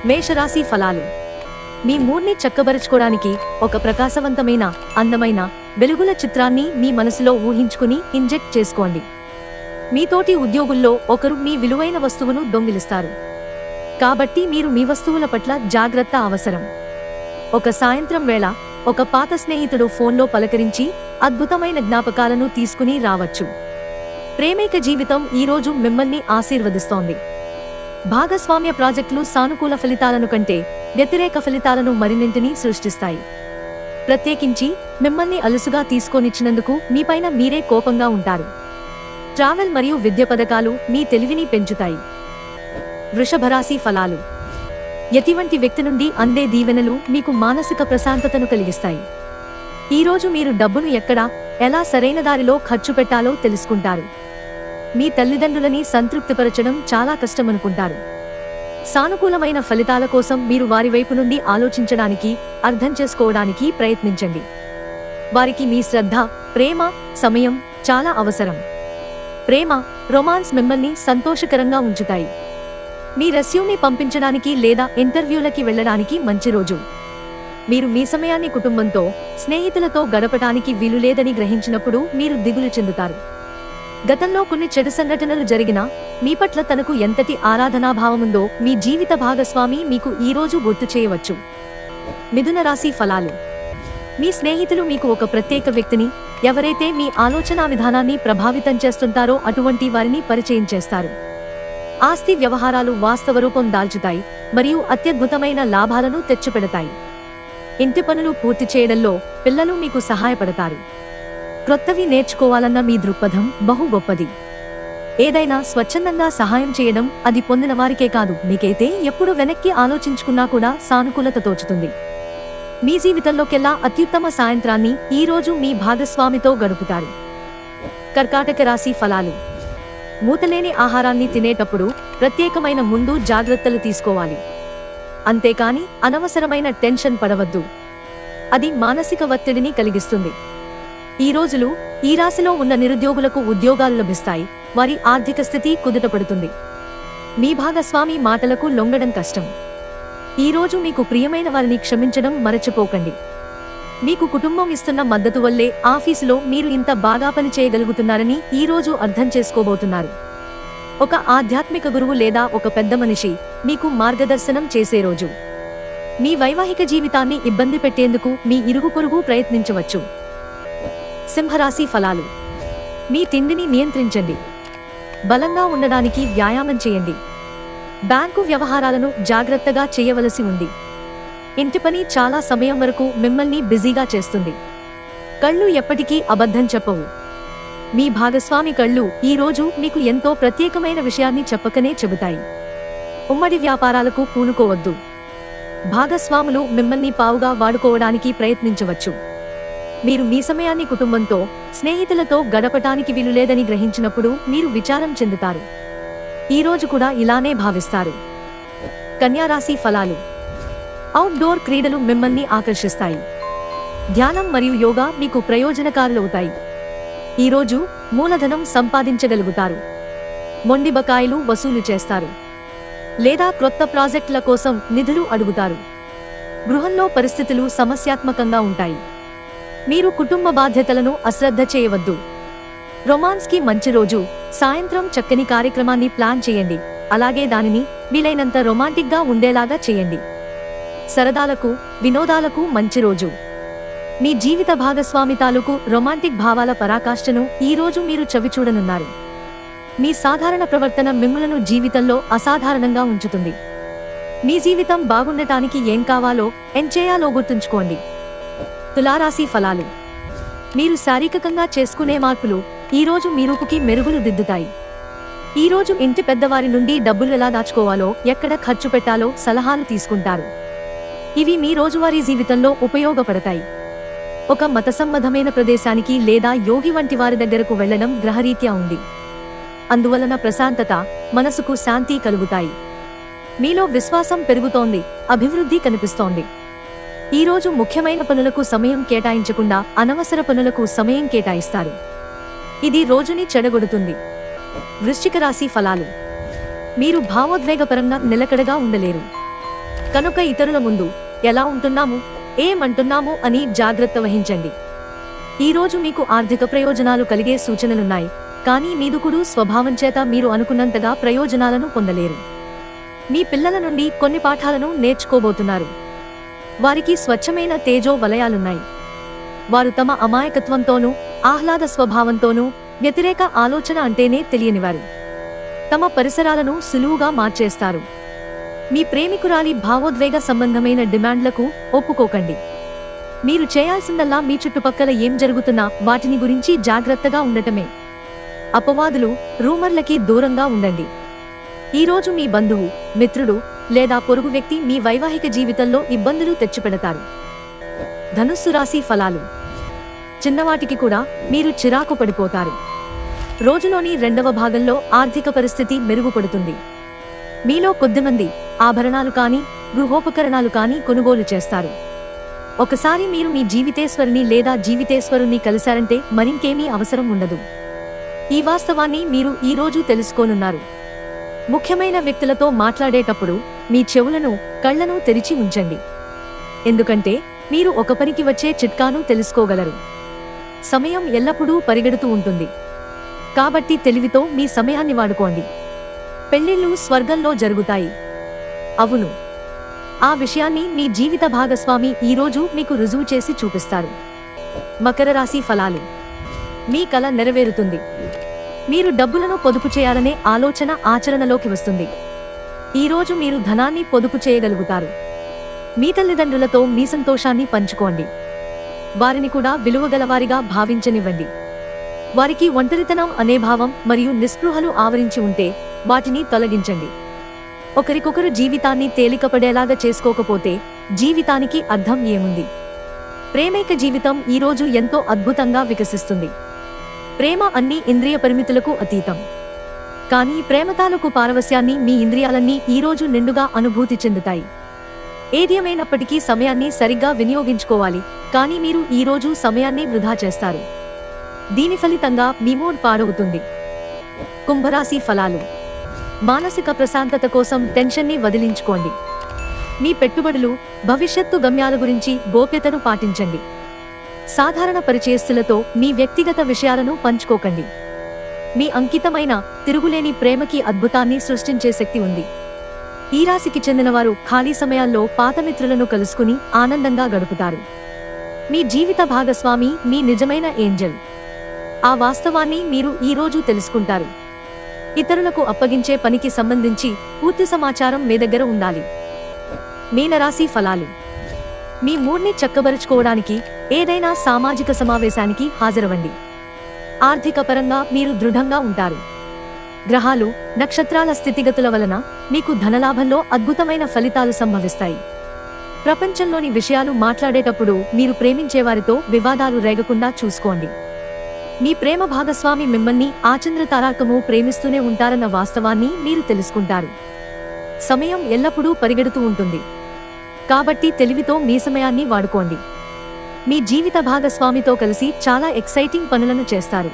మేషరాశి ఫలాలు. మీ మూడ్ని చక్కబరుచుకోవడానికి ఒక ప్రకాశవంతమైన, అందమైన, వెలుగుల చిత్రాన్ని మీ మనసులో ఊహించుకుని ఇంజెక్ట్ చేసుకోండి. మీతోటి ఉద్యోగుల్లో ఒకరు మీ విలువైన వస్తువును దొంగిలిస్తారు. కాబట్టి మీరు మీ వస్తువుల పట్ల జాగ్రత్త అవసరం. ఒక సాయంత్రం వేళ ఒక పాత స్నేహితుడు ఫోన్లో పలకరించి అద్భుతమైన జ్ఞాపకాలను తీసుకుని రావచ్చు. ప్రేమిక జీవితం ఈరోజు మిమ్మల్ని ఆశీర్వదిస్తోంది. భాగస్వామ్య ప్రాజెక్టులు సానుకూల ఫలితాలను కంటే వ్యతిరేక ఫలితాలను మరిన్నింటినీ సృష్టిస్తాయి. ప్రత్యేకించి మిమ్మల్ని అలుసుగా తీసుకొనిచ్చినందుకు మీపైన మీరే కోపంగా ఉంటారు. ట్రావెల్ మరియు విద్య పథకాలు మీ తెలివిని పెంచుతాయి. వృషభరాశి ఫలాలు. ఎటువంటి వ్యక్తి నుండి అందే దీవెనలు మీకు మానసిక ప్రశాంతతను కలిగిస్తాయి. ఈరోజు మీరు డబ్బును ఎక్కడ, ఎలా సరైన దారిలో ఖర్చు పెట్టాలో తెలుసుకుంటారు. మీ తల్లిదండ్రులని సంతృప్తిపరచడం చాలా కష్టమనుకుంటారు. సానుకూలమైన ఫలితాల కోసం మీరు వారి వైపు నుండి ఆలోచించడానికి, అర్థం చేసుకోవడానికి ప్రయత్నించండి. వారికి మీ శ్రద్ధ, ప్రేమ, సమయం చాలా అవసరం. ప్రేమ, రొమాన్స్ మిమ్మల్ని సంతోషకరంగా ఉంచుతాయి. మీ రెస్యూమ్ని పంపించడానికి లేదా ఇంటర్వ్యూలకి వెళ్ళడానికి మంచి రోజు. మీరు మీ సమయాన్ని కుటుంబంతో, స్నేహితులతో గడపటానికి వీలు లేదని గ్రహించినప్పుడు మీరు దిగులు చెందుతారు. గతంలో కొన్ని చెడు సంఘటనలు జరిగినా మీ పట్ల తనకు ఎంతటి ఆరాధనాభావముందో మీ జీవిత భాగస్వామి మీకు ఈరోజు గుర్తు చేయవచ్చు. మిథున రాశి ఫలాలు. మీ స్నేహితులు మీకు ఒక ప్రత్యేక వ్యక్తిని, ఎవరైతే మీ ఆలోచనా విధానాన్ని ప్రభావితం చేస్తుంటారో అటువంటి వారిని పరిచయం చేస్తారు. ఆస్తి వ్యవహారాలు వాస్తవ రూపం దాల్చుతాయి మరియు అత్యద్భుతమైన లాభాలను తెచ్చిపెడతాయి. ఇంటి పనులు పూర్తి చేయడంలో పిల్లలు మీకు సహాయపడతారు. క్రొత్తవి నేర్చుకోవాలన్న మీ దృక్పథం బహు గొప్పది. ఏదైనా స్వచ్ఛందంగా సహాయం చేయడం, అది పొందిన వారికే కాదు, మీకైతే ఎప్పుడు వెనక్కి ఆలోచించుకున్నా కూడా సానుకూలత తోచుతుంది. మీ జీవితంలోకెల్లా అత్యుత్తమ సాయంత్రాన్ని ఈరోజు మీ భాగస్వామితో గడుపుతారు. కర్కాటక రాశి ఫలాలు. మూతలేని ఆహారాన్ని తినేటప్పుడు ప్రత్యేకమైన ముందు జాగ్రత్తలు తీసుకోవాలి. అంతేకాని అనవసరమైన టెన్షన్ పడవద్దు. అది మానసిక ఒత్తిడిని కలిగిస్తుంది. ఈ రోజులు ఈ రాశిలో ఉన్న నిరుద్యోగులకు ఉద్యోగాలు లభిస్తాయి. వారి ఆర్థిక స్థితి కుదుటపడుతుంది. మీ భాగస్వామి మాటలకు లొంగడం కష్టం. ఈరోజు మీకు ప్రియమైన వారిని క్షమించడం మరచిపోకండి. మీకు కుటుంబం ఇస్తున్న మద్దతు వల్లే ఆఫీసులో మీరు ఇంత బాగా పని చేయగలుగుతున్నారని ఈరోజు అర్థం చేసుకోబోతున్నారు. ఒక ఆధ్యాత్మిక గురువు లేదా ఒక పెద్ద మనిషి మీకు మార్గదర్శనం చేసే రోజు. మీ వైవాహిక జీవితాన్ని ఇబ్బంది పెట్టేందుకు మీ ఇరుగు పొరుగు ప్రయత్నించవచ్చు. సింహరాశి ఫలాలు. మీ తిండిని నియంత్రించండి. బలంగా ఉండడానికి వ్యాయామం చేయండి. బ్యాంకు వ్యవహారాలను జాగ్రత్తగా చేయవలసి ఉంది. ఇంటి పని చాలా సమయం వరకు మిమ్మల్ని బిజీగా చేస్తుంది. కళ్ళు ఎప్పటికీ అబద్ధం చెప్పవు. మీ భాగస్వామి కళ్ళు ఈరోజు మీకు ఎంతో ప్రత్యేకమైన విషయాన్ని చెప్పకనే చెబుతాయి. ఉమ్మడి వ్యాపారాలకు పూనుకోవద్దు. భాగస్వాములు మిమ్మల్ని పావుగా వాడుకోవడానికి ప్రయత్నించవచ్చు. మీరు మీ సమయాన్ని కుటుంబంతో, స్నేహితులతో గడపటానికి వీలులేదని గ్రహించినప్పుడు మీరు విచారం చెందుతారు. ఈరోజు కూడా ఇలానే భావిస్తారు. కన్యారాశి ఫలాలు. అవుట్డోర్ క్రీడలు మిమ్మల్ని ఆకర్షిస్తాయి. ధ్యానం మరియు యోగా మీకు ప్రయోజనకారులవుతాయి. ఈరోజు మూలధనం సంపాదించగలుగుతారు. మొండి బకాయిలు వసూలు చేస్తారు. లేదా క్రొత్త ప్రాజెక్టుల కోసం నిధులు అడుగుతారు. గృహంలో పరిస్థితులు సమస్యాత్మకంగా ఉంటాయి. మీరు కుటుంబ బాధ్యతలను అశ్రద్ధ చేయవద్దు. రొమాన్స్కి మంచి రోజు. సాయంత్రం చక్కని కార్యక్రమాన్ని ప్లాన్ చేయండి. అలాగే దానిని వీలైనంత రొమాంటిక్గా ఉండేలాగా చేయండి. సరదాలకు, వినోదాలకు మంచి రోజు. మీ జీవిత భాగస్వామి తాలూకు రొమాంటిక్ భావాల పరాకాష్ఠను ఈరోజు మీరు చవిచూడనున్నారు. మీ సాధారణ ప్రవర్తన మిమ్మలను జీవితంలో అసాధారణంగా ఉంచుతుంది. మీ జీవితం బాగుండటానికి ఏం కావాలో, ఏం చేయాలో గుర్తుంచుకోండి. తులారాశి ఫలాలు. మీరు శారీరకంగా చేసుకునే మార్పులు ఈరోజు మీ రూపుకి మెరుగులు దిద్దుతాయి. ఈరోజు ఇంటి పెద్దవారి నుండి డబ్బులు ఎలా దాచుకోవాలో, ఎక్కడ ఖర్చు పెట్టాలో సలహాలు తీసుకుంటారు. ఇవి మీ రోజువారీ జీవితంలో ఉపయోగపడతాయి. ఒక మత సంబంధమైన ప్రదేశానికి లేదా యోగి వంటి వారి దగ్గరకు వెళ్లడం గ్రహరీత్యా ఉంది. అందువలన ప్రశాంతత, మనసుకు శాంతి కలుగుతాయి. మీలో విశ్వాసం పెరుగుతోంది, అభివృద్ధి కనిపిస్తోంది. ఈరోజు ముఖ్యమైన పనులకు సమయం కేటాయించకుండా అనవసర పనులకు సమయం కేటాయిస్తారు. ఇది రోజుని చెడగొడుతుంది. వృశ్చిక రాశి ఫలాలు. మీరు భావోద్వేగపరంగా నిలకడగా ఉండలేరు. కనుక ఇతరుల ముందు ఎలా ఉంటున్నాము, ఏమంటున్నాము అని జాగ్రత్త వహించండి. ఈరోజు మీకు ఆర్థిక ప్రయోజనాలు కలిగే సూచనలున్నాయి, కానీ మీ దూకుడు స్వభావం చేత మీరు అనుకున్నంతగా ప్రయోజనాలను పొందలేరు. మీ పిల్లల నుండి కొన్ని పాఠాలను నేర్చుకోబోతున్నారు. వారికి స్వచ్ఛమైన తేజో వలయాలున్నాయి. వారు తమ అమాయకత్వంతోనూ ఆహ్లాద స్వభావంతోనూ వ్యతిరేక ఆలోచన అంటేనే తెలియనివారు. తమ పరిసరాలను సులువుగా మార్చేస్తారు. మీ ప్రేమికురాలి భావోద్వేగ సంబంధమైన డిమాండ్లకు ఒప్పుకోకండి. మీరు చేయాల్సిందల్లా మీ చుట్టుపక్కల ఏం జరుగుతున్నా వాటిని గురించి జాగ్రత్తగా ఉండటమే. అపవాదులు, రూమర్లకి దూరంగా ఉండండి. ఈరోజు మీ బంధువు, మిత్రుడు లేదా పొరుగు వ్యక్తి మీ వైవాహిక జీవితంలో ఇబ్బందులు తెచ్చిపెడతారు. ధనుస్సు రాశి ఫలాలు. చిన్నవాటికి కూడా మీరు చిరాకు పడిపోతారు. రోజులోని రెండవ భాగంలో ఆర్థిక పరిస్థితి మెరుగుపడుతుంది. మీలో కొద్దిమంది ఆభరణాలు కానీ గృహోపకరణాలు కానీ కొనుగోలు చేస్తారు. ఒకసారి మీరు మీ జీవితేశ్వరుని లేదా జీవితేశ్వరుని కలిశారంటే మరింకేమీ అవసరం ఉండదు. ఈ వాస్తవాన్ని మీరు ఈరోజు తెలుసుకోనున్నారు. ముఖ్యమైన వ్యక్తులతో మాట్లాడేటప్పుడు మీ చెవులను, కళ్లను తెరిచి ఉంచండి. ఎందుకంటే మీరు ఒక పనికి వచ్చే చిట్కాను తెలుసుకోగలరు. సమయం ఎల్లప్పుడూ పరిగెడుతూ ఉంటుంది, కాబట్టి తెలివితో మీ సమయాన్ని వాడుకోండి. పెళ్లిళ్ళు స్వర్గంలో జరుగుతాయి. అవును, ఆ విషయాన్ని మీ జీవిత భాగస్వామి ఈరోజు మీకు రుజువు చేసి చూపిస్తారు. మకర రాశి ఫలాలు. మీ కల నెరవేరుతుంది. మీరు డబ్బులను పొదుపు చేయాలనే ఆలోచన ఆచరణలోకి వస్తుంది. ఈరోజు మీరు ధనాన్ని పొదుపు చేయగలుగుతారు. మీ తల్లిదండ్రులతో మీ సంతోషాన్ని పంచుకోండి. వారిని కూడా విలువగలవారిగా భావించనివ్వండి. వారికి ఒంటరితనం అనే భావం మరియు నిస్పృహలు ఆవరించి ఉంటే వాటిని తొలగించండి. ఒకరికొకరు జీవితాన్ని తేలికపడేలాగా చేసుకోకపోతే జీవితానికి అర్థం ఏముంది? ప్రేమైక జీవితం ఈరోజు ఎంతో అద్భుతంగా వికసిస్తుంది. ప్రేమ అన్ని ఇంద్రియ పరిమితులకు అతీతం. కానీ ప్రేమ తాలూకు పారవస్యాన్ని మీ ఇంద్రియాలన్నీ ఈరోజు నిండుగా అనుభూతి చెందుతాయి. ఏదేమైనప్పటికీ సమయాన్ని సరిగ్గా వినియోగించుకోవాలి, కానీ మీరు ఈరోజు సమయాన్ని వృధా చేస్తారు. దీని ఫలితంగా మీ మూడ్ పాడవుతుంది. కుంభరాశి ఫలాలు. మానసిక ప్రశాంతత కోసం టెన్షన్ని వదిలించుకోండి. మీ పెట్టుబడులు, భవిష్యత్తు గమ్యాల గురించి గోప్యతను పాటించండి. సాధారణ పరిచయస్తులతో మీ వ్యక్తిగత విషయాలను పంచుకోకండి. మీ అంకితమైన, తిరుగులేని ప్రేమకి అద్భుతాన్ని సృష్టించే శక్తి ఉంది. ఈ రాశికి చెందినవారు ఖాళీ సమయాల్లో పాత మిత్రులను కలుసుకుని ఆనందంగా గడుపుతారు. మీ జీవిత భాగస్వామి మీ నిజమైన ఏంజెల్. ఆ వాస్తవాన్ని మీరు ఈరోజు తెలుసుకుంటారు. ఇతరులకు అప్పగించే పనికి సంబంధించి పూర్తి సమాచారం మీ దగ్గర ఉండాలి. మీనరాశి ఫలాలు. మీ మూడ్ని చక్కబరుచుకోవడానికి ఏదైనా సామాజిక సమావేశానికి హాజరవ్వండి. ఆర్థిక పరంగా మీరు దృఢంగా ఉంటారు. గ్రహాలు, నక్షత్రాల స్థితిగతుల వలన మీకు ధనలాభంలో అద్భుతమైన ఫలితాలు సంభవిస్తాయి. ప్రపంచంలోని విషయాలు మాట్లాడేటప్పుడు మీరు ప్రేమించేవారితో వివాదాలు రేగకుండా చూసుకోండి. మీ ప్రేమ భాగస్వామి మిమ్మల్ని ఆచంద్రతారాకము ప్రేమిస్తూనే ఉంటారన్న వాస్తవాన్ని మీరు తెలుసుకుంటారు. సమయం ఎల్లప్పుడూ పరిగెడుతూ ఉంటుంది, కాబట్టి తెలివితో మీ సమయాన్ని వాడుకోండి. మీ జీవిత భాగస్వామితో కలిసి చాలా ఎక్సైటింగ్ పనులను చేస్తారు.